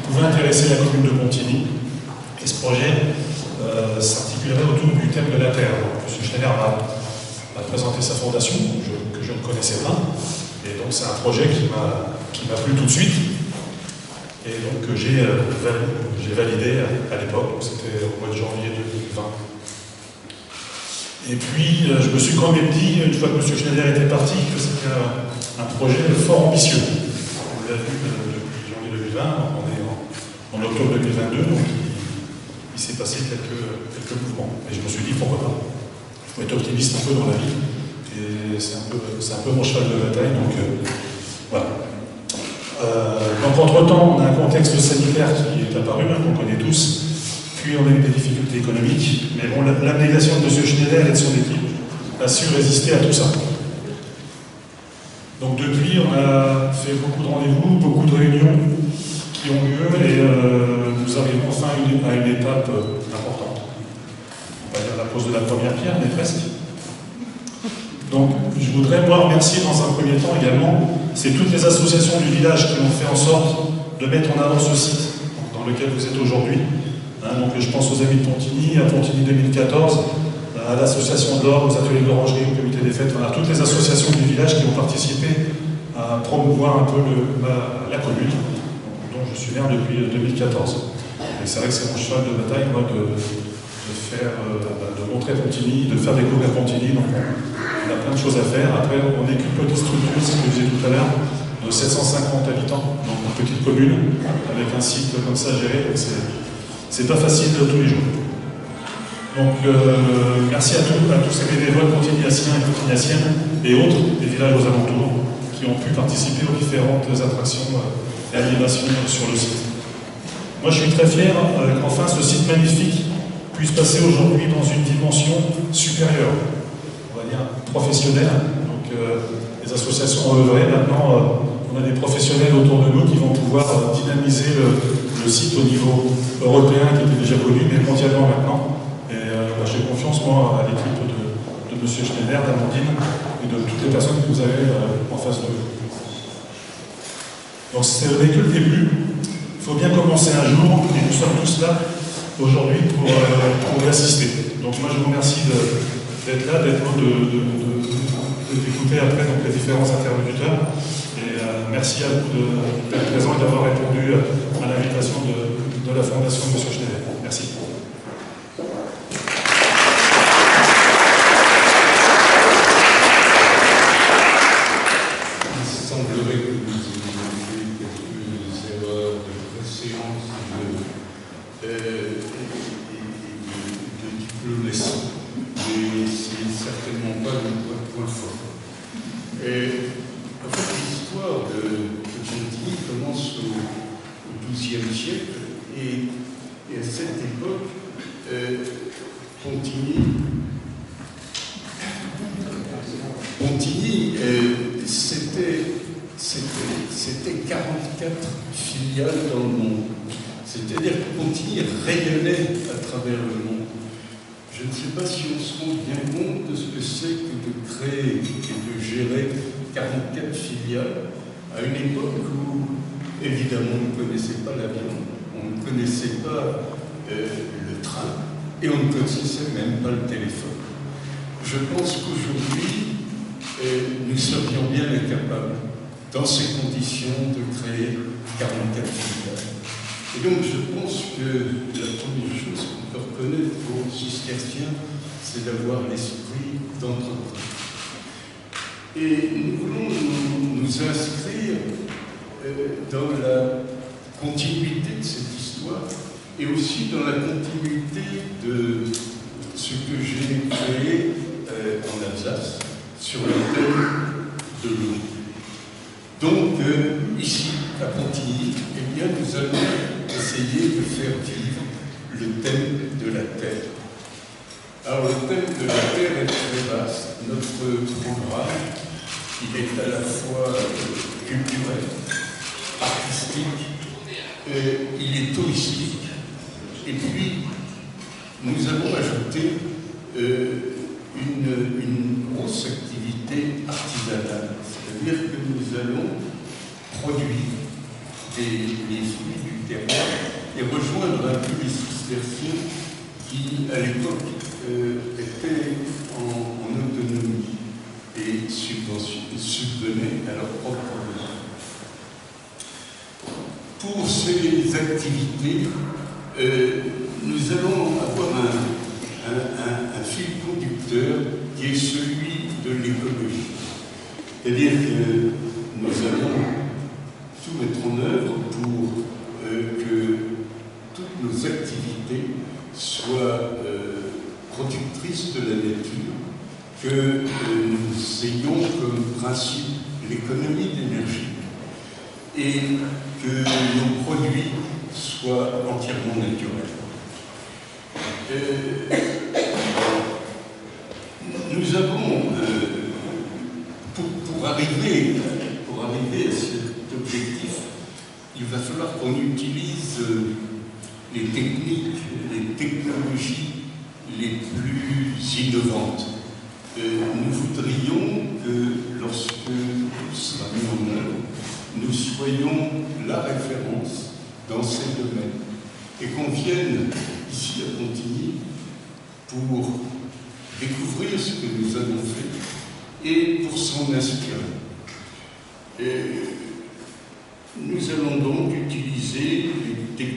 pouvait intéresser la commune de Pontigny. Et ce projet s'articulerait autour du thème de la Terre. Donc, M. Schneider m'a présenté sa fondation, que je ne connaissais pas. Et donc c'est un projet qui m'a plu tout de suite. Et donc j'ai validé à l'époque, c'était au mois de janvier 2020. Et puis je me suis quand même dit, une fois que M. Schneider était parti, que c'était un projet fort ambitieux. On l'a vu depuis janvier 2020, on est en octobre 2022, donc il s'est passé quelques mouvements. Et je me suis dit, pourquoi pas? Il faut être optimiste un peu dans la vie. Et c'est un peu mon cheval de bataille, donc voilà. Donc entre-temps, on a un contexte sanitaire qui est apparu, qu'on connaît tous, puis on a eu des difficultés économiques, mais bon, l'abnégation de M. Schneider et de son équipe a su résister à tout ça. Donc depuis, on a fait beaucoup de rendez-vous, beaucoup de réunions qui ont lieu, et nous arrivons enfin à une étape importante. On va dire la pose de la première pierre, mais presque. Donc, je voudrais, moi, remercier dans un premier temps également, c'est toutes les associations du village qui ont fait en sorte de mettre en avant ce site dans lequel vous êtes aujourd'hui. Donc, je pense aux Amis de Pontigny, à Pontigny 2014, à l'association de l'Or, aux ateliers de l'Orangerie, au comité des fêtes, voilà, toutes les associations du village qui ont participé à promouvoir un peu la commune, dont je suis maire depuis 2014. Et c'est vrai que c'est mon cheval de bataille, moi, de montrer Pontigny, de faire découvrir Pontigny. Donc, on a plein de choses à faire. Après, on n'est qu'une petite structure, c'est ce que je disais tout à l'heure, de 750 habitants, donc une petite commune, avec un site comme ça géré. Donc c'est pas facile tous les jours. Donc, merci à tous ces bénévoles pontignaciens et pontignaciennes et autres des villages aux alentours qui ont pu participer aux différentes attractions et animations sur le site. Moi, je suis très fier qu'enfin ce site magnifique puisse passer aujourd'hui dans une dimension supérieure, on va dire professionnelle. Donc les associations ont œuvré, maintenant on a des professionnels autour de nous qui vont pouvoir dynamiser le site au niveau européen qui était déjà connu, mais mondialement maintenant. Et j'ai confiance moi à l'équipe de M. Schneider, d'Amandine et de toutes les personnes que vous avez en face de vous. Donc ce n'est que le début, il faut bien commencer un jour et nous sommes tous là aujourd'hui pour y assister. Donc moi je vous remercie d'être là, d'écouter après donc, les différents interlocuteurs. Et merci à vous d'être présents et d'avoir répondu à l'invitation de la Fondation de M. Schneider. Merci. Il semblerait que vous ayez fait quelques erreurs de préséance et de diplomatie, mais c'est certainement pas le point fort. Et en fait, l'histoire de Pontigny commence au XIIe siècle, et à cette époque, Pontigny, c'était 44 filiales dans le monde. C'est-à-dire que Pontigny rayonnait à travers le monde. Je ne sais pas si on se rend bien compte de ce que c'est que de créer et de gérer 44 filiales à une époque où, évidemment, on ne connaissait pas l'avion, on ne connaissait pas le train, et on ne connaissait même pas le téléphone. Je pense qu'aujourd'hui, nous serions bien incapables, dans ces conditions, de créer 44 filiales. Et donc, je pense que la première chose qu'on peut reconnaître aux cisterciens, c'est d'avoir l'esprit d'entreprise. Et nous voulons nous inscrire dans la continuité de cette histoire et aussi dans la continuité de ce que j'ai créé en Alsace sur le thème de l'eau. Donc, ici, à Pontigny, eh bien, nous allons essayer de faire vivre le thème de la Terre. Alors, le thème de la Terre est très vaste. Notre programme, il est à la fois culturel, artistique, il est touristique, et puis nous avons ajouté une grosse activité artisanale, c'est-à-dire que nous allons produire des fruits du terroir et rejoindre un peu les cisterciens qui, à l'époque, étaient en autonomie et subvenaient à leurs propres besoins. Pour ces activités, nous allons avoir un fil conducteur qui est celui de l'écologie. C'est-à-dire que nous allons tout mettre en œuvre pour que toutes nos activités soient productrices de la nature, que nous ayons comme principe l'économie d'énergie et que nos produits soient entièrement naturels. Nous avons, pour arriver à cet objectif, il va falloir qu'on utilise les techniques, les technologies les plus innovantes. Nous voudrions que lorsque tout sera mis en œuvre, nous soyons la référence dans ces domaines et qu'on vienne ici à Pontigny pour découvrir ce que nous avons fait et pour s'en inspirer. Nous allons donc utiliser les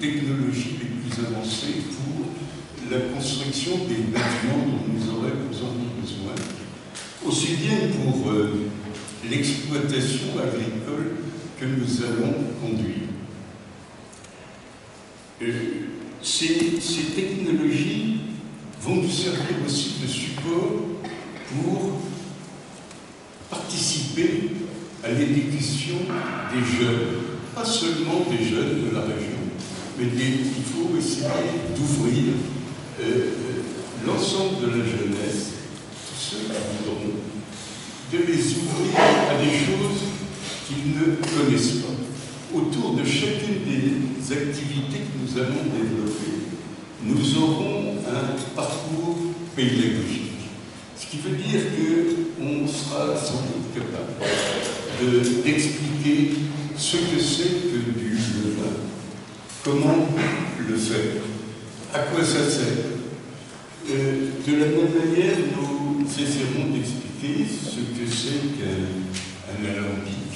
technologies les plus avancées pour la construction des bâtiments dont nous aurons besoin, aussi bien pour l'exploitation agricole que nous allons conduire. Ces technologies vont nous servir aussi de support pour participer à l'éducation des jeunes, pas seulement des jeunes de la région, mais il faut essayer d'ouvrir l'ensemble de la jeunesse, tous ceux qui voudront, de les ouvrir à des choses qu'ils ne connaissent pas. Autour de chacune des activités que nous allons développer, nous aurons un parcours pédagogique. Ce qui veut dire qu'on sera sans doute capable d'expliquer ce que c'est que du levain, comment le faire, à quoi ça sert. De la même manière, nous essaierons d'expliquer ce que c'est qu'un alambic,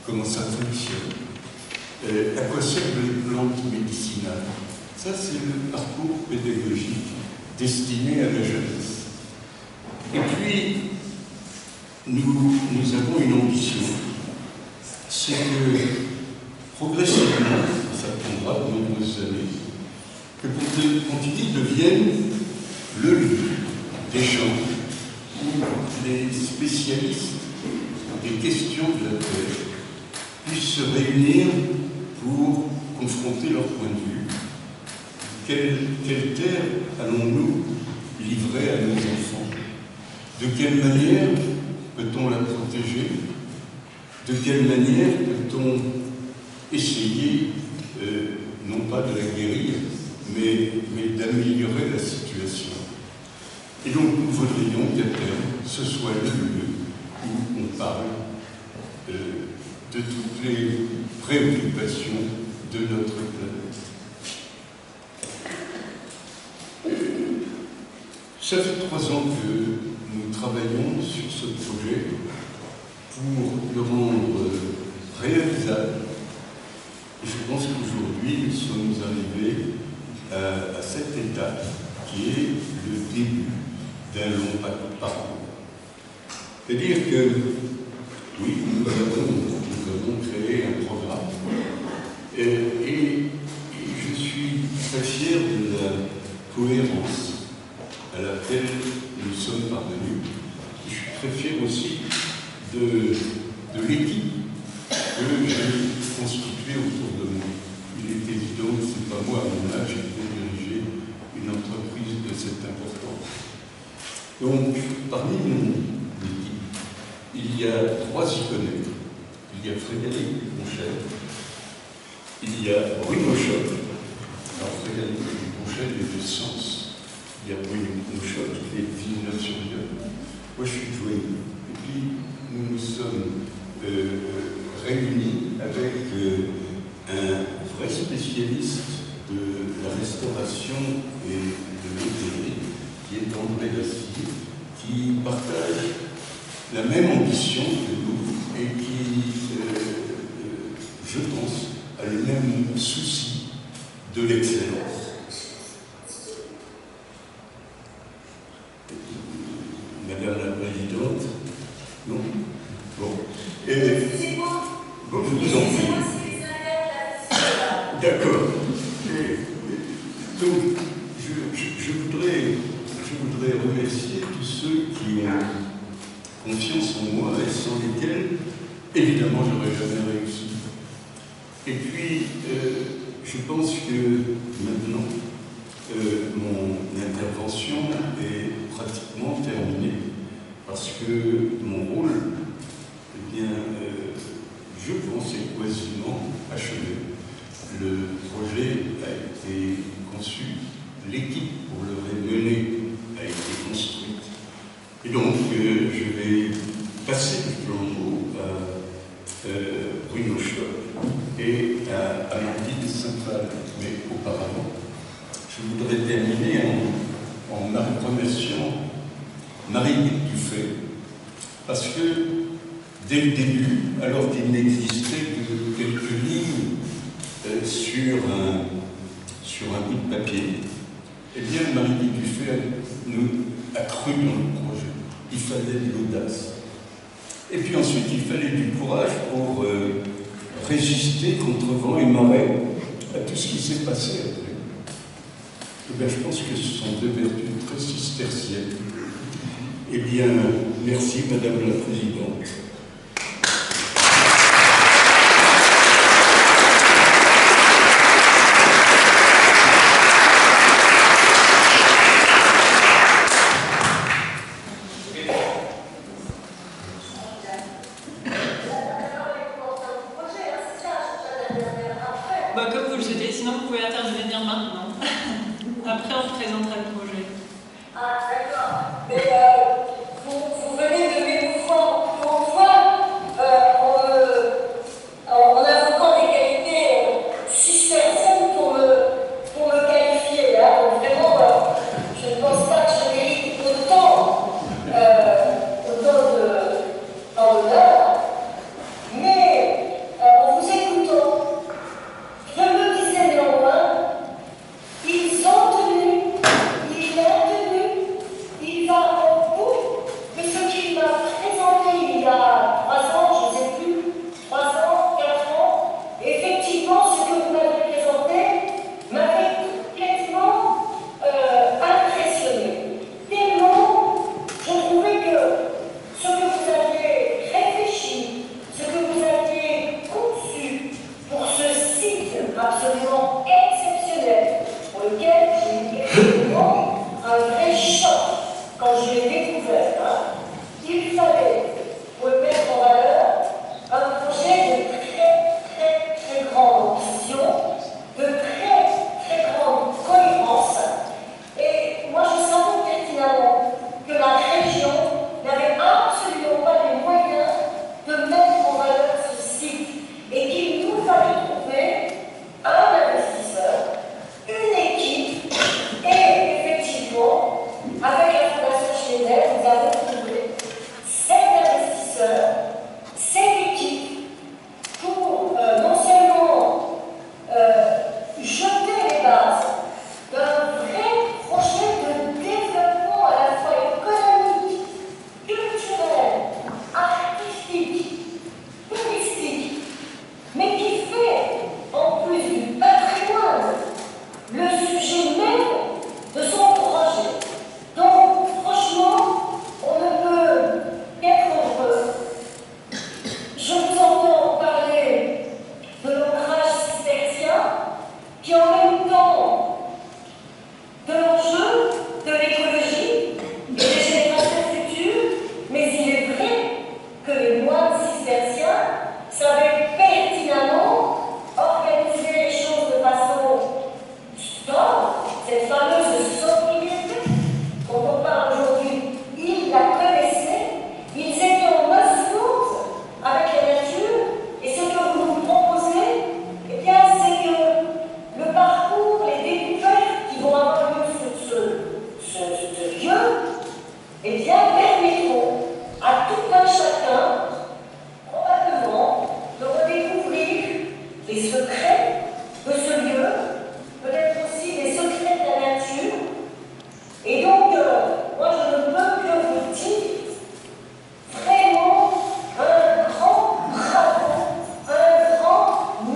comment ça fonctionne, à quoi servent les plantes médicinales. Ça, c'est le parcours pédagogique destiné à la jeunesse. Et puis, nous avons une ambition, c'est que progressivement, ça prendra de nombreuses années, que Pontigny devienne le lieu d'échange où les spécialistes des questions de la terre puissent se réunir pour confronter leur point de vue. Quelle terre allons-nous livrer à nos enfants? De quelle manière peut-on la protéger? De quelle manière peut-on essayer, non pas de la guérir, mais d'améliorer la situation? Et donc nous voudrions qu'à terme, ce soit le lieu où on parle de toutes les préoccupations de notre planète. Ça fait 3 ans que nous travaillons sur ce projet pour le rendre réalisable. Et je pense qu'aujourd'hui, nous sommes arrivés à cette étape qui est le début d'un long parcours. C'est-à-dire que, oui, nous avons créé un programme et je suis très fier de la cohérence à laquelle nous sommes parvenus. Je suis très fier aussi de l'équipe que j'ai constituée autour de moi. Il est évident que ce n'est pas moi, à mon âge, qui vais diriger une entreprise de cette importance. Donc, parmi mon équipe, il y a 3 icônes. Il y a Frédéric Duponchel, il y a Bruno Choc. Alors, Frédéric Duponchel est de Sens. Il y a Bruno Choc qui est Villeneuve-sur-Yonne. Moi, je suis de Joigny. Et puis, nous nous sommes réunis avec un vrai spécialiste de la restauration et de l'hôtellerie, qui est André Dacier, qui partage la même ambition que nous et qui, je pense, a le même souci de l'excellence. Madame la Présidente, non? Bon. Bon, je vous en prie. D'accord. Donc, je voudrais remercier tous ceux qui ont confiance en moi et sans lesquels, évidemment, j'aurais jamais réussi. Et puis, je pense que maintenant, mon intervention est pratiquement terminée, parce que mon rôle, eh bien, je pense, est quasiment achevé. Le projet a été conçu, l'équipe pour le mener a été construite, et donc je vais passer le flambeau à Bruno Schopp et à Amandine Saint-Val. Mais auparavant, je voudrais terminer en remerciant Marie-Luc Dufay, parce que dès le début, alors qu'il n'existait que quelques lignes sur un bout de papier, eh bien Marie-Luc Dufay nous a cru dans le projet. Il fallait de l'audace. Et puis ensuite, il fallait du courage pour résister contre vent et marée à tout ce qui s'est passé après. Eh bien, je pense que ce sont des vertus très cisterciennes. Eh bien, merci Madame la Présidente. Comme vous le souhaitez, sinon vous pouvez intervenir maintenant. Après, on présentera le projet. Ah, d'accord. Mais vous venez de m'émouvant pour moi en invoquant des qualités cisterciennes pour me qualifier. Hein. Donc vraiment, je ne pense pas que je mérite autant de d'honneur. Mais en vous écoutant, je me disais néanmoins, ils ont tenu, il a tenu, il va au bout de ce qu'il m'a présenté il y a 3 ans, je ne sais plus, 3 ans, 4 ans. Effectivement, ce que vous m'avez présenté m'avait complètement impressionné. Tellement, je trouvais que ce que vous aviez réfléchi, ce que vous aviez conçu pour ce site absolument exceptionnel, pour lequel j'ai eu effectivement un vrai choc quand je l'ai découvert. Hein. Il fallait, pour le mettre en valeur, un projet de très grande ambition, de très grande cohérence. Et moi, je savais pertinemment que la région n'avait absolument pas les moyens de mettre en valeur ce site et qu'il nous fallait trouver un de ce lieu, peut-être aussi des secrets de la nature. Et donc, moi je ne peux que vous dire vraiment un grand bravo, un grand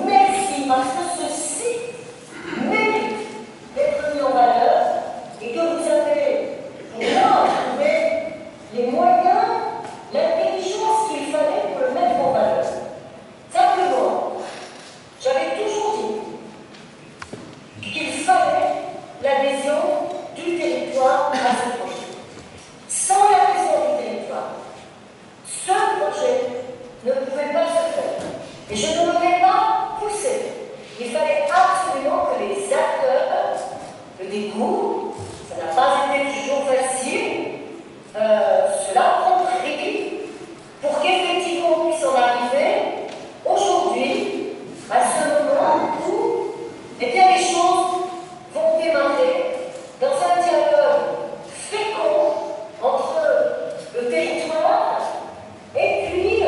merci, parce que ce site mérite d'être mis en valeur et que vous avez, pour moi, trouvé les moyens, l'intelligence qu'il fallait pour le mettre en valeur. Simplement, j'avais toujours dit qu'il fallait l'adhésion du territoire à ce projet. Sans l'adhésion du territoire, ce projet ne pouvait pas se faire. Et je ne l'aurais pas poussé. Il fallait absolument que les acteurs le découvrent. Ça n'a pas été toujours facile. Cela compris pour qu'effectivement on puisse en arriver aujourd'hui à ce moment où eh bien, les choses vont démarrer dans un dialogue fécond entre le territoire et puis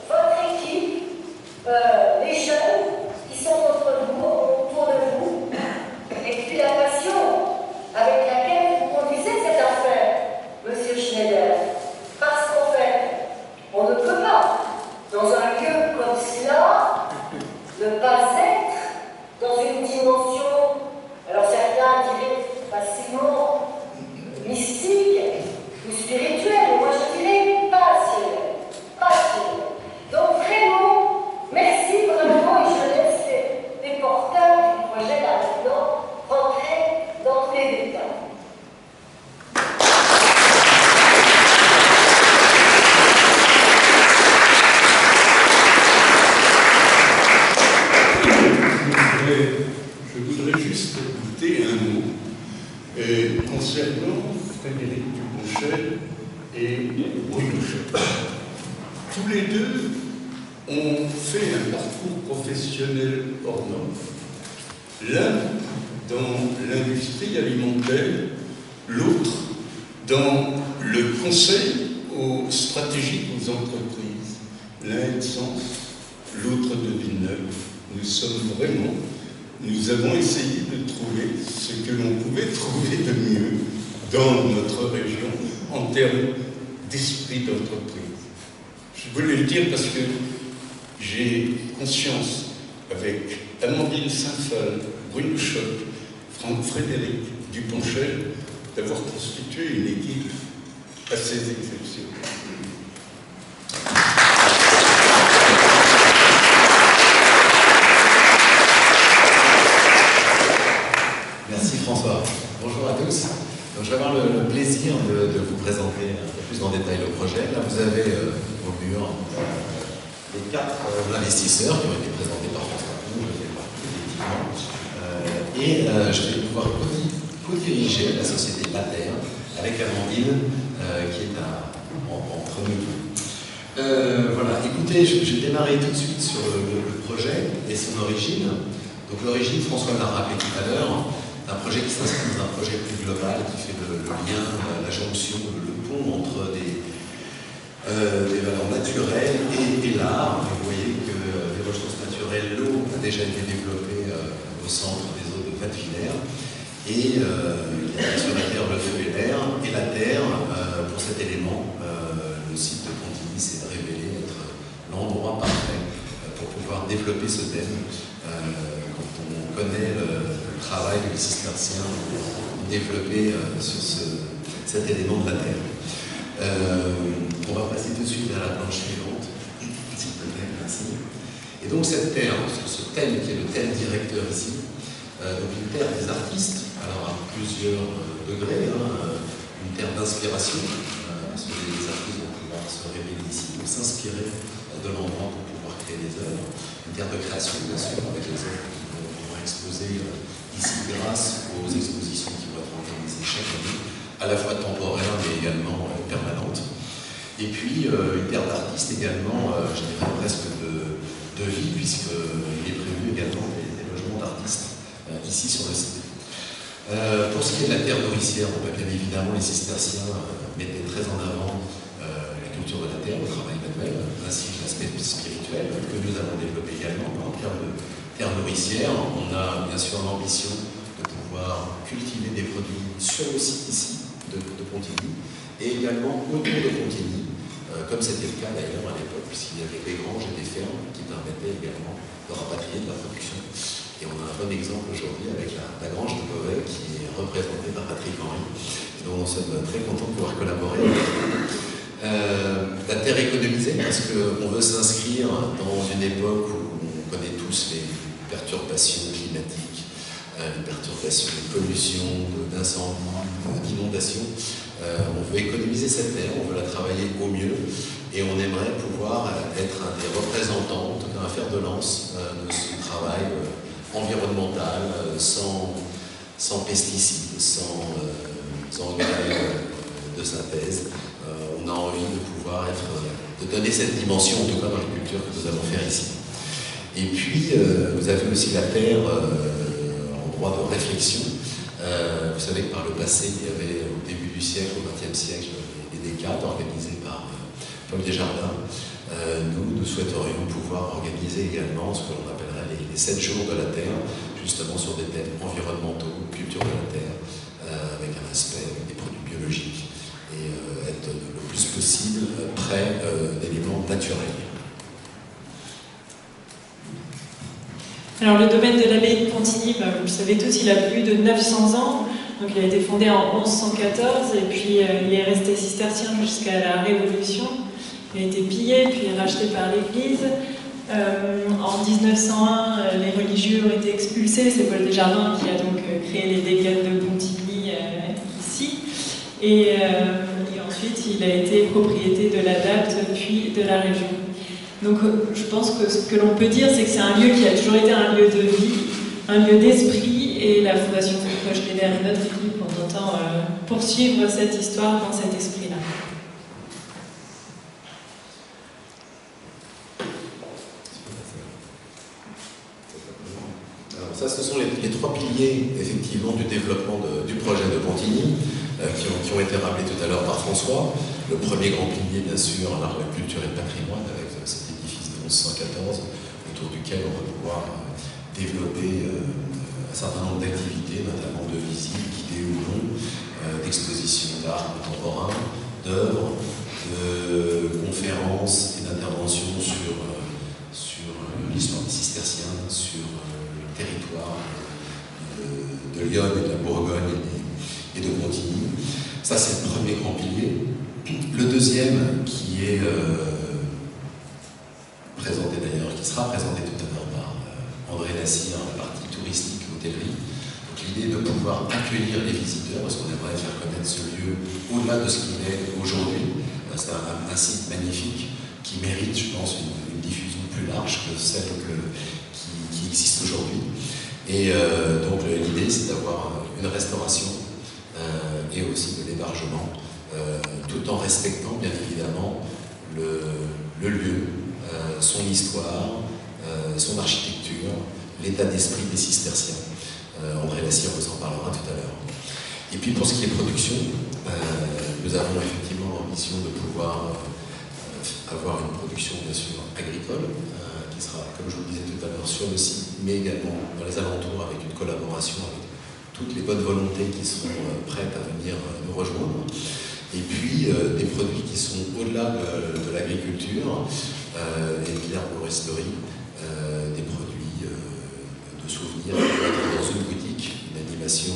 votre équipe, les jeunes qui sont autour de vous, et puis la passion avec laquelle vous conduisez cette affaire, Monsieur Schneider. Parce qu'en fait, on ne peut pas, dans un lieu comme cela, ne pas être dans une dimension, alors certains diraient facilement mystique ou spirituelle, moi je dirais passionnelle. Donc vraiment, merci vraiment, et je laisse les porteurs du projet là maintenant rentrer dans tous les détails. Je voudrais juste ajouter un mot concernant Frédéric Duponchel et Bruno Schopp. Tous les deux ont fait un parcours professionnel hors norme. L'un dans l'industrie alimentaire, l'autre dans le conseil stratégique aux entreprises. L'un de Sens, l'autre de Villeneuve. Nous avons essayé de trouver ce que l'on pouvait trouver de mieux dans notre région en termes d'esprit d'entreprise. Je voulais le dire parce que j'ai conscience, avec Amandine Saint-Phal, Bruno Schopp, Frédéric Duponchel, d'avoir constitué une équipe assez exceptionnelle. Merci François. Bonjour à tous. Donc, je vais avoir le plaisir de vous présenter un peu plus en détail le projet. Là, vous avez au mur les 4 investisseurs qui ont été présentés par François Pou, et je vais pouvoir co-diriger la société La Terre avec Amandine qui est entre nous. Voilà, écoutez, je vais démarrer tout de suite sur le projet et son origine. Donc l'origine, François l'a rappelé tout à l'heure, un projet qui s'inscrit dans un projet plus global qui fait le lien, la jonction, le pont entre des valeurs naturelles et l'art. Vous voyez que les ressources naturelles, l'eau a déjà été développée au centre des eaux de Vatvillers, et sur la terre, le feu et l'air, et la terre, pour cet élément, le site de Pontigny s'est révélé être l'endroit parfait pour pouvoir développer ce thème. Quand on connaît le travail que les cisterciens ont développé sur cet élément de la terre. On va passer tout de suite à la planche suivante, s'il te plaît, merci. Et donc cette terre, ce thème qui est le thème directeur ici, donc une terre des artistes, alors à plusieurs degrés, une terre d'inspiration, parce que les artistes vont pouvoir se révéler ici, s'inspirer de l'endroit pour pouvoir créer des œuvres, une terre de création bien sûr, avec les œuvres qui vont exposer ici grâce aux expositions qui vont être organisées chaque année, à la fois temporaires mais également permanentes. Et puis une terre d'artistes également, je dirais presque de vie, puisqu'il est prévu également des logements d'artistes ici sur le site. Pour ce qui est de la terre nourricière, bien évidemment les cisterciens mettaient très en avant la culture de la terre, le travail manuel, ainsi que l'aspect spirituel que nous avons développé également en termes de terre nourricière. On a bien sûr l'ambition de pouvoir cultiver des produits sur le site ici de Pontigny et également autour de Pontigny, comme c'était le cas d'ailleurs à l'époque, puisqu'il y avait des granges et des fermes qui permettaient également de rapatrier de la production. Et on a un bon exemple aujourd'hui avec la grange de Beauvais qui est représentée par Patrick Henry, dont nous sommes très contents de pouvoir collaborer. La terre économisée, parce qu'on veut s'inscrire dans une époque où on connaît tous les perturbations climatiques, les perturbations de pollution, d'incendie, d'inondation. On veut économiser cette terre, on veut la travailler au mieux et on aimerait pouvoir être un des représentants, en tout cas un fer de lance de ce travail environnemental, sans pesticides, sans engrais de synthèse. On a envie de pouvoir de donner cette dimension, en tout cas dans la culture que nous allons faire ici. Et puis, vous avez aussi la terre en droit de réflexion. Vous savez que par le passé, il y avait au début du siècle, au XXe siècle, des décades organisées par Paul Desjardins. Nous souhaiterions pouvoir organiser également ce que l'on appellerait les 7 jours de la Terre, justement sur des thèmes environnementaux, culture de la Terre, avec un aspect avec des produits biologiques, et être le plus possible près d'éléments naturels. Alors le domaine de l'abbaye de Pontigny, vous le savez tous, il a plus de 900 ans. Donc il a été fondé en 1114 et puis il est resté cistercien jusqu'à la Révolution. Il a été pillé puis racheté par l'Église. En 1901, les religieux ont été expulsés. C'est Paul Desjardins qui a donc créé les dégâts de Pontigny ici. Et ensuite, il a été propriété de la Dapte puis de la région. Donc je pense que ce que l'on peut dire, c'est que c'est un lieu qui a toujours été un lieu de vie, un lieu d'esprit, et la Fondation Schneider et notre équipe, on entend poursuivre cette histoire dans cet esprit-là. Alors ça, ce sont les 3 piliers, effectivement, du développement du projet de Pontigny, qui ont été rappelés tout à l'heure par François. Le premier grand pilier, bien sûr, la culture et le patrimoine, avec cet édifice de 1114, autour duquel on va pouvoir développer un certain nombre d'activités, notamment de visites, guidées ou non, d'expositions d'art contemporain, d'œuvres, de conférences et d'interventions sur l'histoire des cisterciens, sur le territoire de Lyon et de la Bourgogne et de Pontigny. Ça, c'est le premier grand pilier. Le deuxième, qui est présenté d'ailleurs, qui sera présenté tout à l'heure par André Lassire, la partie touristique, hôtellerie. Donc l'idée de pouvoir accueillir les visiteurs, parce qu'on aimerait faire connaître ce lieu au-delà de ce qu'il est aujourd'hui. C'est un site magnifique qui mérite, je pense, une diffusion plus large que celle qui existe aujourd'hui. Et donc l'idée, c'est d'avoir une restauration et aussi de l'hébergement, tout en respectant bien évidemment le lieu, son histoire, son architecture, l'état d'esprit des cisterciens. André Lassire vous en parlera tout à l'heure. Et puis pour ce qui est production, nous avons effectivement l'ambition de pouvoir avoir une production bien sûr agricole, qui sera, comme je vous le disais tout à l'heure, sur le site, mais également dans les alentours avec une collaboration avec toutes les bonnes volontés qui seront prêtes à venir nous rejoindre. Et puis des produits qui sont au-delà de l'agriculture et de l'herboristerie, des produits de souvenirs dans une boutique, une animation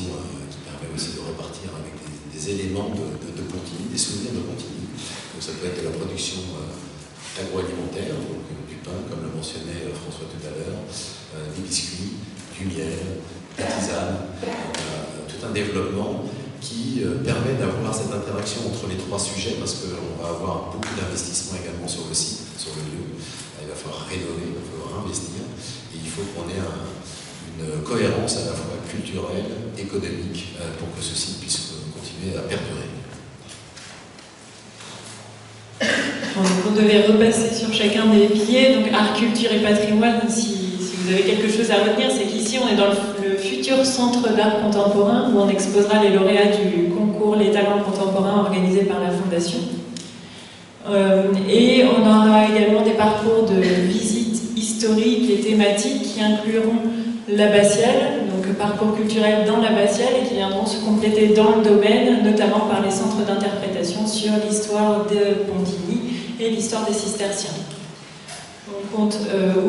qui permet aussi de repartir avec des éléments de Pontigny, des souvenirs de Pontigny. Donc ça peut être de la production agroalimentaire, donc du pain, comme le mentionnait François tout à l'heure, des biscuits, du miel, des tisanes, tout un développement qui permet d'avoir cette interaction entre les 3 sujets, parce qu'on va avoir beaucoup d'investissements également sur le site, sur le lieu. Il va falloir rénover, il va falloir investir, et il faut qu'on ait une cohérence à la fois culturelle, économique, pour que ce site puisse continuer à perdurer. Donc on devait repasser sur chacun des piliers, donc art, culture et patrimoine. Si vous avez quelque chose à retenir, c'est qu'ici on est dans le futur centre d'art contemporain où on exposera les lauréats du concours Les Talents Contemporains organisé par la Fondation. Et on aura également des parcours de visite historiques et thématiques qui incluront l'abbatiale, donc parcours culturel dans l'abbatiale, et qui viendront se compléter dans le domaine, notamment par les centres d'interprétation sur l'histoire de Pontigny et l'histoire des cisterciens. On compte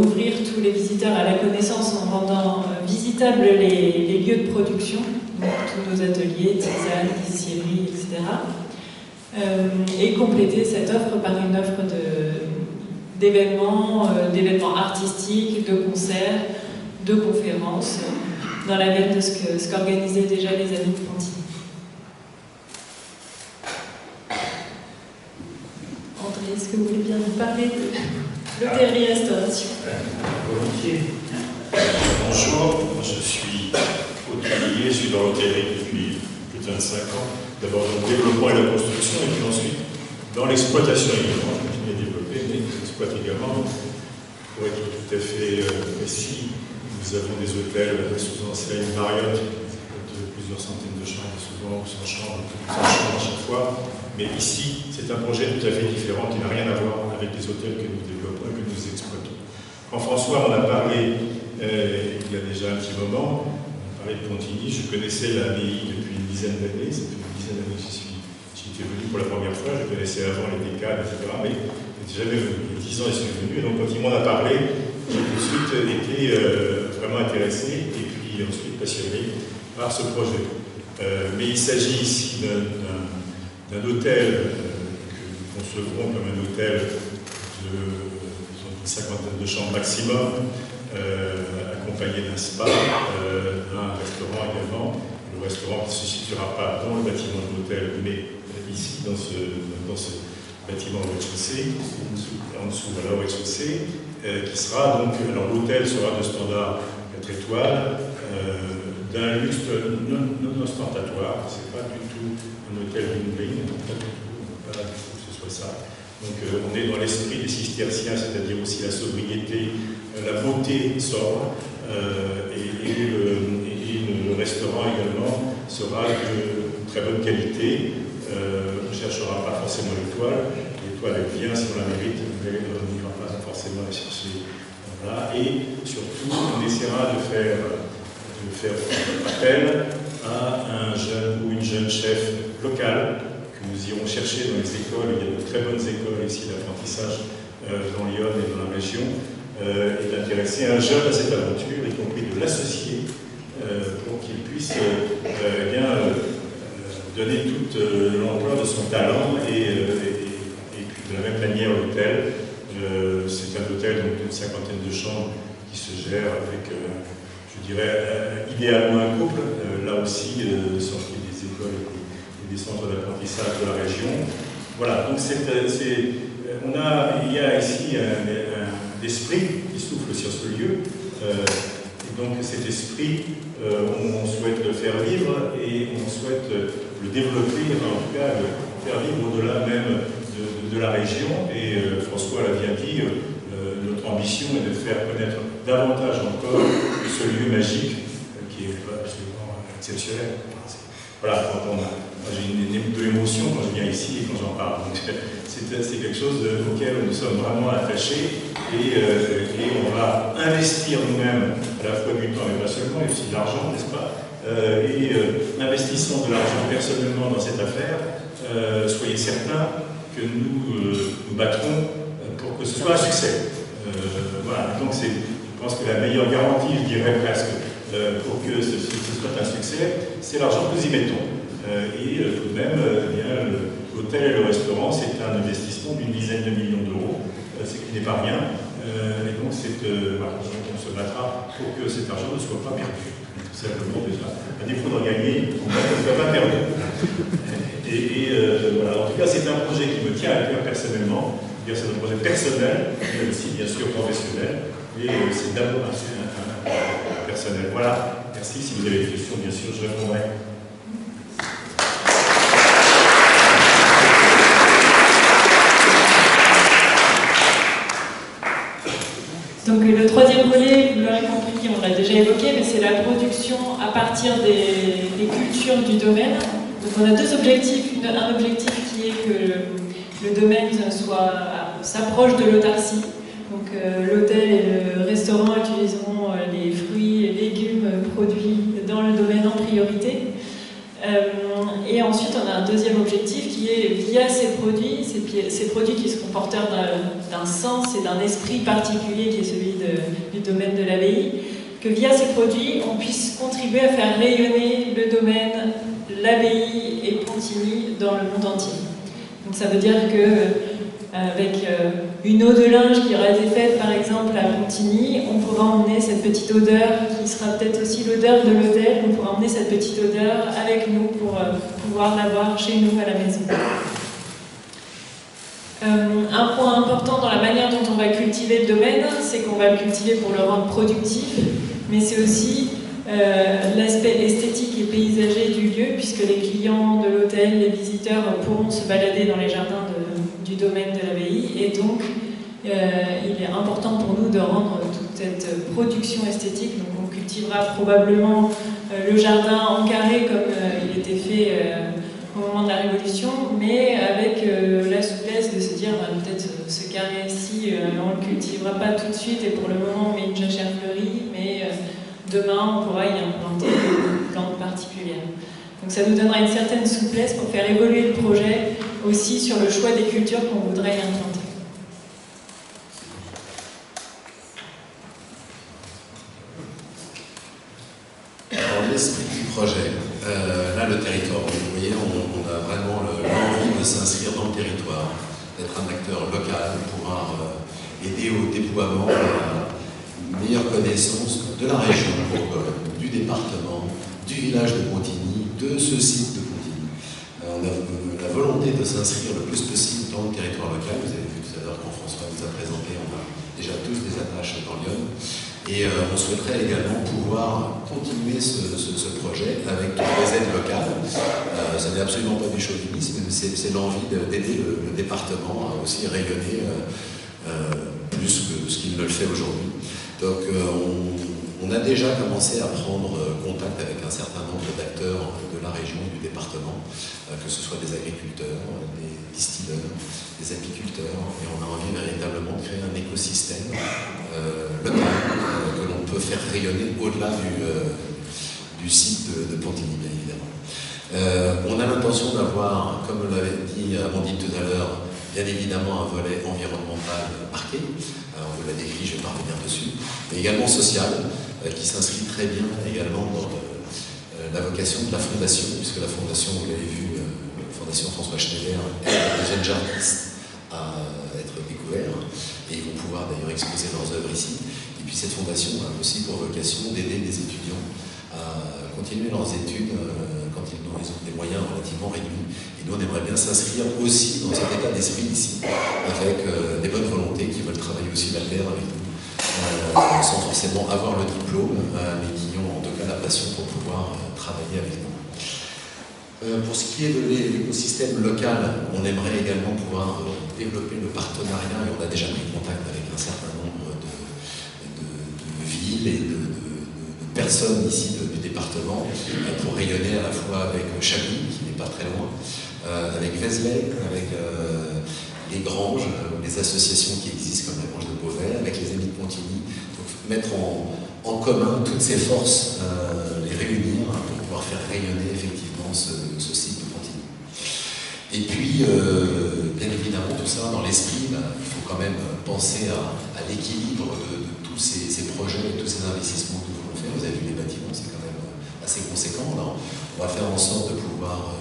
ouvrir tous les visiteurs à la connaissance en rendant visitables les lieux de production, donc tous nos ateliers, tisanes, distilleries, etc. Et compléter cette offre par une offre d'événements artistiques, de concerts, de conférences, dans la veine de ce qu'organisaient déjà les amis de Pontigny. André, est-ce que vous voulez bien nous parler de l'hôtellerie-restauration? Volontiers. Bonjour, je suis hôtelier, je suis dans l'hôtellerie depuis plus de 25 ans. D'abord dans le développement et la construction, et puis ensuite dans l'exploitation également. Je continue à développer, mais j'exploite également. Pour être tout à fait précis, nous avons des hôtels sous enseigne Marriott, de plusieurs centaines de chambres, souvent 100 chambres, à chaque fois. Mais ici, c'est un projet tout à fait différent qui n'a rien à voir avec les hôtels que nous développons et que nous exploitons. Quand François en a parlé il y a déjà un petit moment, on parlait de Pontigny, je connaissais l'abbaye depuis une dizaine d'années, ça fait une dizaine d'années que j'y étais venu pour la première fois, je connaissais avant les décades, etc. Mais je n'étais jamais venu. Il y a 10 ans, je suis venu, et donc quand il m'en a parlé, j'ai tout de suite été vraiment intéressé et puis ensuite passionné par ce projet. Mais il s'agit ici d'un hôtel que nous concevrons comme un hôtel d'une cinquantaine de chambres maximum, accompagné d'un spa, d'un restaurant également. Le restaurant qui ne se situera pas dans le bâtiment de l'hôtel, mais ici, dans ce bâtiment au rez-de-chaussée, en dessous, voilà, au rez-de-chaussée, qui sera donc, alors l'hôtel sera de standard 4 étoiles, d'un luxe non ostentatoire, c'est pas du tout un hôtel bling-bling, pas du tout, pas du tout que ce soit ça. Donc on est dans l'esprit des cisterciens, c'est-à-dire aussi la sobriété, la beauté sobre, et le restaurant également sera de très bonne qualité. On ne cherchera pas forcément l'étoile, l'étoile elle vient si on la mérite, mais on n'ira pas forcément la chercher. Voilà. Et surtout, on essaiera de faire appel à un jeune ou une jeune chef locale que nous irons chercher dans les écoles. Il y a de très bonnes écoles ici d'apprentissage dans Lyon et dans la région, et d'intéresser un jeune à cette aventure, y compris de l'associer pour qu'il puisse donner toute l'ampleur de son talent et puis de la même manière l'hôtel. C'est un hôtel d'une cinquantaine de chambres qui se gère avec, je dirais, idéalement un couple, là aussi sorti des écoles et des centres d'apprentissage de la région. Voilà, donc il y a ici un esprit qui souffle sur ce lieu, et donc cet esprit, on souhaite le faire vivre et on souhaite le développer, en tout cas le faire vivre au-delà même de la région. Et François l'a bien dit, notre ambition est de faire connaître davantage encore ce lieu magique qui est absolument exceptionnel. Voilà, j'ai de l'émotion quand je viens ici et quand j'en parle. Donc c'est quelque chose auquel nous sommes vraiment attachés et on va investir nous-mêmes à la fois du temps et pas seulement, et aussi de l'argent, n'est-ce pas? Investissons de l'argent personnellement dans cette affaire, soyez certains que nous battrons pour que ce soit un succès. Voilà, donc je pense que la meilleure garantie, je dirais presque, pour que ce soit un succès, c'est l'argent que nous y mettons. Et tout de même, l'hôtel et le restaurant, c'est un investissement d'une dizaine de millions d'euros, ce qui n'est pas rien. Et donc, voilà, on se battra pour que cet argent ne soit pas perdu. Tout simplement, déjà. À défaut d'en gagner, on ne soit pas perdu. Voilà. En tout cas, c'est un projet qui me tient à cœur personnellement. C'est un projet personnel, mais aussi bien sûr professionnel. Et c'est d'abord un personnel. Voilà. Merci. Si vous avez des questions, bien sûr, je répondrai. Donc le troisième volet, vous l'aurez compris, on l'a déjà évoqué, mais c'est la production à partir des cultures du domaine. Donc on a deux objectifs. Un objectif qui est que le domaine s'approche de l'autarcie. Donc l'hôtel et restaurants utiliseront les fruits et légumes produits dans le domaine en priorité. Et ensuite, on a un deuxième objectif qui est, via ces produits qui seront porteurs d'un sens et d'un esprit particulier qui est celui du domaine de l'abbaye, que via ces produits, on puisse contribuer à faire rayonner le domaine, l'abbaye et Pontigny dans le monde entier. Donc ça veut dire que avec une eau de linge qui aura été faite par exemple à Pontigny, on pourra emmener cette petite odeur qui sera peut-être aussi l'odeur de l'hôtel, on pourra emmener cette petite odeur avec nous pour pouvoir l'avoir chez nous à la maison. Un point important dans la manière dont on va cultiver le domaine, c'est qu'on va le cultiver pour le rendre productif, mais c'est aussi l'aspect esthétique et paysager du lieu, puisque les clients de l'hôtel, les visiteurs pourront se balader dans les jardins du domaine de l'abbaye, et donc il est important pour nous de rendre toute cette production esthétique. Donc on cultivera probablement le jardin en carré comme il était fait au moment de la Révolution, mais avec la souplesse de se dire peut-être ce carré-ci, on ne le cultivera pas tout de suite et pour le moment on met une jachère fleurie, mais demain on pourra y implanter des plantes particulières. Donc ça nous donnera une certaine souplesse pour faire évoluer le projet aussi sur le choix des cultures qu'on voudrait y implanter. Dans l'esprit du projet, là le territoire, vous voyez, on a vraiment l'envie de s'inscrire dans le territoire, d'être un acteur local, pouvoir aider au déploiement, à une meilleure connaissance de la région, du département, du village de Pontigny, de ce site de Pontigny. On a la volonté de s'inscrire le plus possible dans le territoire local. Vous avez vu tout à l'heure quand François nous a présenté, on a déjà tous des attaches dans Lyon. Et on souhaiterait également pouvoir continuer ce projet avec toutes les aides locales. Ça n'est absolument pas du chauvinisme, c'est l'envie d'aider le département à aussi rayonner plus que ce qu'il ne le fait aujourd'hui. Donc on a déjà commencé à prendre contact avec un certain nombre d'acteurs de la région, du département, que ce soit des agriculteurs, des distilleurs, des apiculteurs, et on a envie véritablement de créer un écosystème local que l'on peut faire rayonner au-delà du site de Pontigny, bien évidemment. On a l'intention d'avoir, comme l'avait dit Amandine tout à l'heure, bien évidemment un volet environnemental marqué, on vous l'a décrit, je vais pas revenir dessus, mais également social, qui s'inscrit très bien également dans la vocation de la Fondation, puisque la Fondation, vous l'avez vu, la Fondation François Schneider, est la deuxième jardiniste à être découvert, et ils vont pouvoir d'ailleurs exposer leurs œuvres ici. Et puis cette fondation a aussi pour vocation d'aider les étudiants à continuer leurs études quand ils ont des moyens relativement réduits. Et nous, on aimerait bien s'inscrire aussi dans cet état d'esprit ici, avec des bonnes volontés qui veulent travailler aussi la terre avec nous, sans forcément avoir le diplôme, mais qui ont en tout cas la passion pour pouvoir travailler avec nous. Pour ce qui est de l'écosystème local, on aimerait également pouvoir développer le partenariat, et on a déjà pris contact avec un certain nombre de villes et de personnes ici du département, pour rayonner à la fois avec Chablis, qui n'est pas très loin, avec Vézelay, avec les granges, les associations qui existent comme la Grange de Beauvais, avec les Amis de Pontigny, donc mettre en commun toutes ces forces, les réunir pour pouvoir faire rayonner effectivement ce site de Pontigny. Et puis, bien évidemment, tout ça dans l'esprit, il faut quand même penser à l'équilibre de tous ces projets et tous ces investissements que nous voulons faire. Vous avez vu les bâtiments, c'est quand même assez conséquent. Alors, on va faire en sorte de pouvoir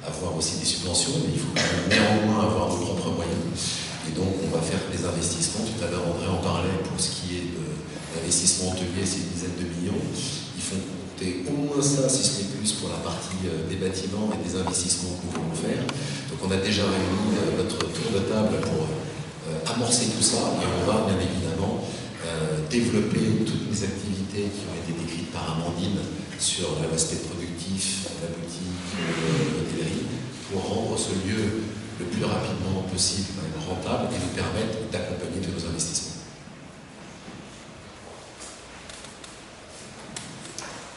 avoir aussi des subventions, mais il faut quand même néanmoins avoir nos propres moyens. Et donc, on va faire des investissements. Tout à l'heure, André en parlait pour ce qui est de l'investissement hôtelier, c'est une dizaine de millions. Il faut compter au moins ça, si ce n'est plus, pour la partie des bâtiments et des investissements que nous voulons faire. Donc, on a déjà réuni notre tour de table pour amorcer tout ça, et on va bien évidemment développer toutes les activités qui ont été décrites par Amandine sur l'aspect productif, la boutique, l'hôtellerie, pour rendre ce lieu le plus rapidement possible rentable et nous permettre d'accompagner tous nos investissements.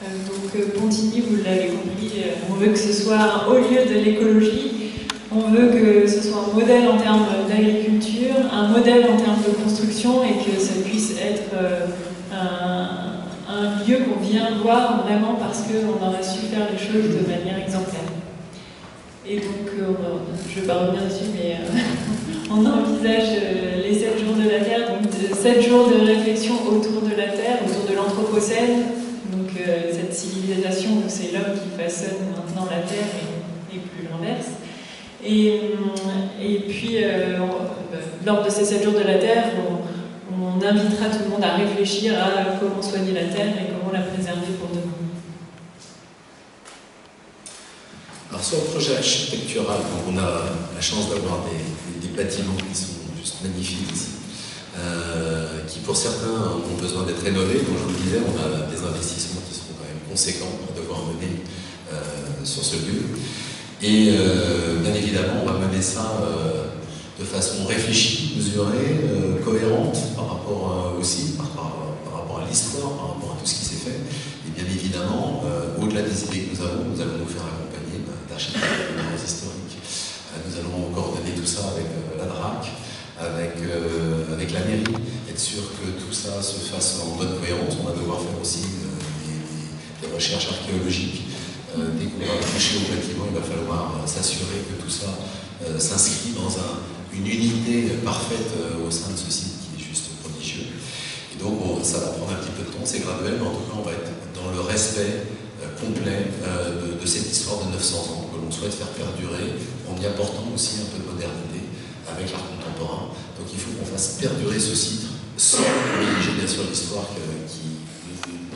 Donc Pontigny, vous l'avez compris, on veut que ce soit un haut lieu de l'écologie, on veut que ce soit un modèle en termes d'agriculture, un modèle en termes de construction, et que ça puisse être un lieu qu'on vient voir vraiment parce qu'on aura su faire les choses de manière exemplaire. Et donc, je ne vais pas revenir dessus, mais on envisage les 7 jours de la Terre, donc 7 jours de réflexion autour de la Terre, autour de l'Anthropocène, donc cette civilisation où c'est l'homme qui façonne maintenant la Terre et plus l'inverse. Et puis, lors de ces 7 jours de la Terre, on invitera tout le monde à réfléchir à comment soigner la Terre et comment la préserver pour demain. Alors sur le projet architectural, on a la chance d'avoir des bâtiments qui sont juste magnifiques ici, qui pour certains ont besoin d'être rénovés. Comme je vous le disais, on a des investissements qui sont quand même conséquents à devoir mener sur ce lieu. Et bien évidemment, on va mener ça de façon réfléchie, mesurée, cohérente par rapport aussi, par rapport à l'histoire, par rapport à tout ce qui s'est fait. Et bien évidemment, au-delà des idées que nous allons nous faire accompagner d'architectes historiques. Nous allons coordonner tout ça avec la DRAC, avec la mairie, être sûr que tout ça se fasse en bonne cohérence. On va devoir faire aussi des recherches archéologiques. Dès qu'on va toucher au bâtiment, il va falloir s'assurer que tout ça s'inscrit dans une unité parfaite au sein de ce site qui est juste prodigieux. Et donc ça va prendre un petit peu de temps, c'est graduel, mais en tout cas on va être dans le respect complet de cette histoire de 900 ans que l'on souhaite faire perdurer en y apportant aussi un peu de modernité avec l'art contemporain. Donc il faut qu'on fasse perdurer ce site sans négliger bien sûr l'histoire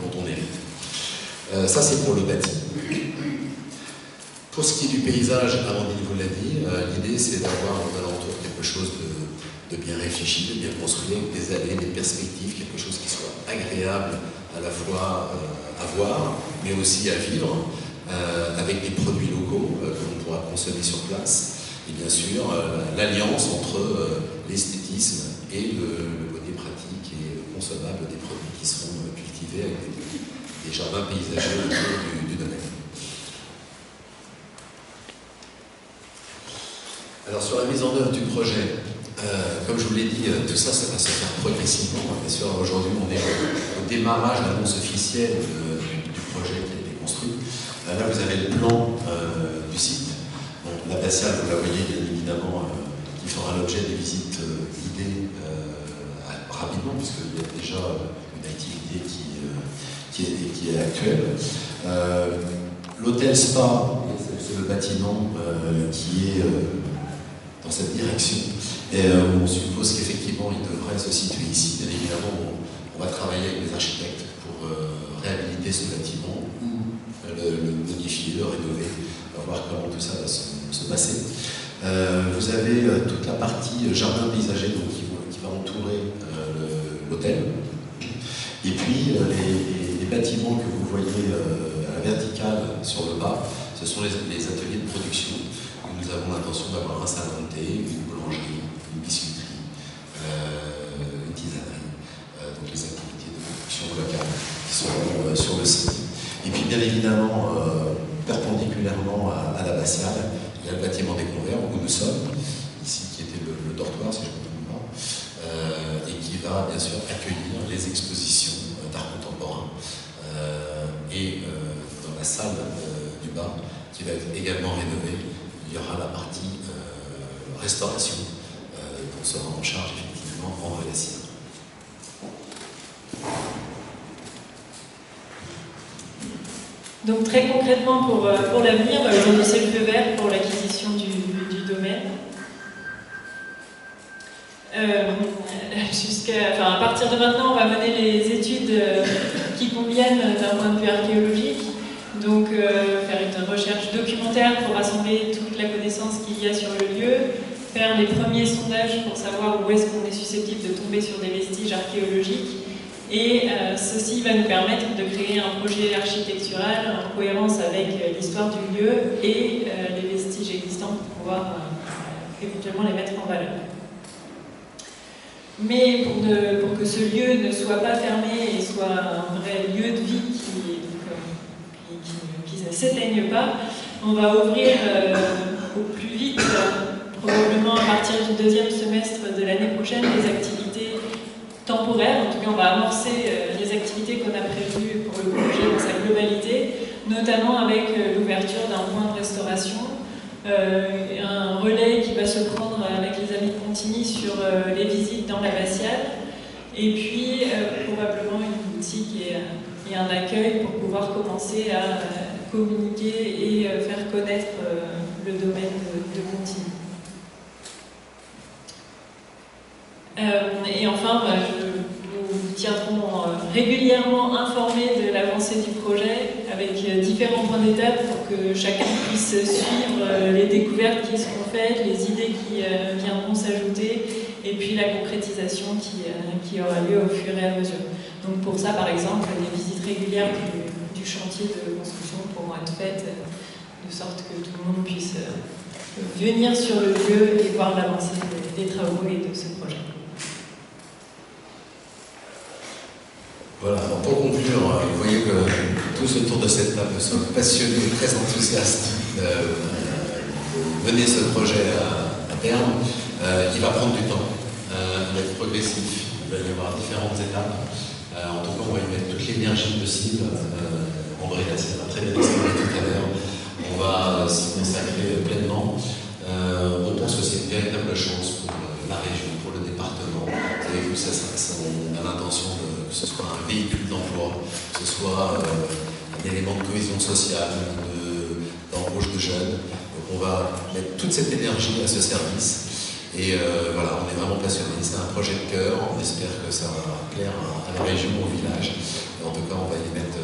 dont on hérite. Ça c'est pour le bâti. Pour ce qui est du paysage, Amandine vous l'a dit, l'idée c'est d'avoir aux alentours quelque chose de bien réfléchi, de bien construit, avec des allées, des perspectives, quelque chose qui soit agréable à la fois à voir, mais aussi à vivre, avec des produits locaux que l'on pourra consommer sur place, et bien sûr l'alliance entre l'esthétisme et le côté pratique et consommable des produits qui seront cultivés avec des jardins paysagers autour du domaine. Alors sur la mise en œuvre du projet, comme je vous l'ai dit, tout ça, ça va se faire progressivement. Bien sûr, aujourd'hui, on est au démarrage de l'annonce officielle du projet qui a été construit. Là, vous avez le plan du site. Donc, l'abbatiale, vous la voyez bien évidemment, qui fera l'objet des visites guidées rapidement, puisqu'il y a déjà une activité qui est actuelle. L'hôtel Spa, c'est le bâtiment qui est dans cette direction. Et on suppose qu'effectivement, il devrait se situer ici. Bien évidemment, on va travailler avec les architectes pour réhabiliter ce bâtiment ou le modifier, le rénover, voir comment tout ça va se passer. Vous avez toute la partie jardin paysager donc, qui va entourer l'hôtel. Et puis, les bâtiments que vous voyez à la verticale sur le bas, ce sont les ateliers de production. Nous avons l'intention d'avoir un salon de thé, une boulangerie, une biscuiterie, une tisanerie, donc les activités de production locale qui sont sur le site. Et puis bien évidemment, perpendiculairement à l'abbatiale, il y a le bâtiment des convers où nous sommes, ici qui était le dortoir si je ne me trompe pas, et qui va bien sûr accueillir les expositions d'art contemporain. Et dans la salle du bas, qui va être également rénovée, il y aura la partie restauration dont sera en charge effectivement André Lassine. Donc très concrètement pour l'avenir, aujourd'hui c'est le feu vert pour l'acquisition du domaine. À partir de maintenant, on va mener les études qui conviennent d'un point de vue archéologique. Donc faire une recherche documentaire pour rassembler toute la connaissance qu'il y a sur le lieu, faire les premiers sondages pour savoir où est-ce qu'on est susceptible de tomber sur des vestiges archéologiques. Et ceci va nous permettre de créer un projet architectural en cohérence avec l'histoire du lieu et les vestiges existants pour pouvoir éventuellement les mettre en valeur. Mais pour que ce lieu ne soit pas fermé et soit un vrai lieu de vie qui ne s'éteigne pas, on va ouvrir au plus vite, probablement à partir du deuxième semestre de l'année prochaine, des activités temporaires. En tout cas, on va amorcer les activités qu'on a prévues pour le projet dans sa globalité, notamment avec l'ouverture d'un point de restauration, un relais qui va se prendre avec les amis de Pontigny sur les visites dans l'abbatiale, et puis probablement une boutique et un accueil pour pouvoir commencer à communiquer et faire connaître le domaine de Pontigny. Et enfin, nous tiendrons régulièrement informés de l'avancée du projet avec différents points d'étape pour que chacun puisse suivre les découvertes qui seront faites, les idées qui viendront s'ajouter et puis la concrétisation qui aura lieu au fur et à mesure. Donc pour ça, par exemple, des visites régulières du chantier de construction pourront être faites de sorte que tout le monde puisse venir sur le lieu et voir l'avancée des travaux et de ce projet. Voilà, alors pour conclure, vous voyez que tous autour de cette table sont passionnés, très enthousiastes de mener ce projet à terme. Il va prendre du temps, il va être progressif, il va y avoir différentes étapes. En tout cas, on va y mettre toute l'énergie possible. André l'a très bien expliqué tout à l'heure. On va s'y consacrer pleinement. On pense que c'est une véritable chance pour la région, pour le département. Vous avez vu, on a l'intention que ce soit un véhicule d'emploi, que ce soit un élément de cohésion sociale, d'embauche de jeunes. Donc on va mettre toute cette énergie à ce service. Et voilà, on est vraiment passionnés. C'est un projet de cœur. On espère que ça va plaire à la région, au village. Et en tout cas, on va y mettre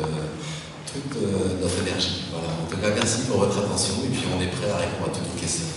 toute notre énergie. Voilà. En tout cas, merci pour votre attention. Et puis, on est prêt à répondre à toutes vos questions.